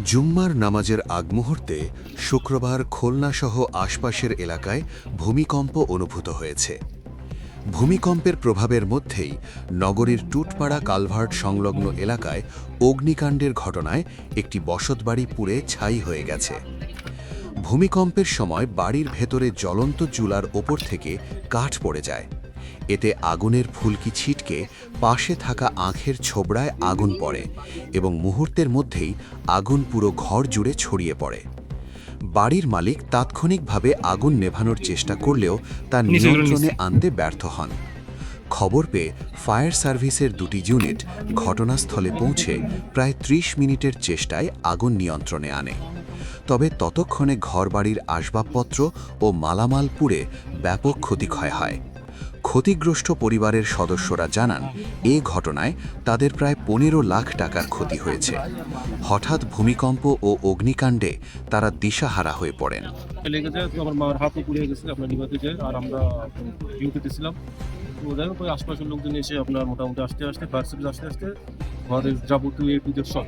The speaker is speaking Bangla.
জুম্মার নামাজের আগ মুহূর্তে শুক্রবার খুলনাসহ আশপাশের এলাকায় ভূমিকম্প অনুভূত হয়েছে। ভূমিকম্পের প্রভাবের মধ্যেই নগরীর টুটপাড়া কালভার্ট সংলগ্ন এলাকায় অগ্নিকাণ্ডের ঘটনায় একটি বসতবাড়ি পুড়ে ছাই হয়ে গেছে। ভূমিকম্পের সময় বাড়ির ভেতরে জ্বলন্ত চুলার ওপর থেকে কাঠ পড়ে যায়। এতে আগুনের ফুলকি ছিটকে পাশে থাকা আখের ছোবড়ায় আগুন পড়ে এবং মুহূর্তের মধ্যেই আগুন পুরো ঘর জুড়ে ছড়িয়ে পড়ে। বাড়ির মালিক তাৎক্ষণিকভাবে আগুন নেভানোর চেষ্টা করলেও তা নিয়ন্ত্রণে আনতে ব্যর্থ হন। খবর পেয়ে ফায়ার সার্ভিসের দুটি ইউনিট ঘটনাস্থলে পৌঁছে প্রায় ৩০ মিনিটের চেষ্টায় আগুন নিয়ন্ত্রণে আনে। তবে ততক্ষণে ঘরবাড়ির আসবাবপত্র ও মালামাল পুড়ে ব্যাপক ক্ষতিক্ষয় হয়। ক্ষতিগ্রস্ত পরিবারের সদস্যরা জানান, এ ঘটনায় তাদের প্রায় ১৫ লাখ টাকার ক্ষতি হয়েছে। হঠাৎ ভূমিকম্প ও অগ্নিকাণ্ডে তারা দিশাহারা হয়ে পড়েন। লেগেছে তো আমার মার হাতও পুড়ে গেছে আপনার নিভাতে যায়, আর আমরা ডিউটিতে ছিলাম। তো যাই হোক, ওই আশপাশের লোকজন এসে আপনার মোটামুটি আসতে আসতে ফায়ার সার্ভিস আসতে আসতে ঘরের যাবতীয় A to Z সব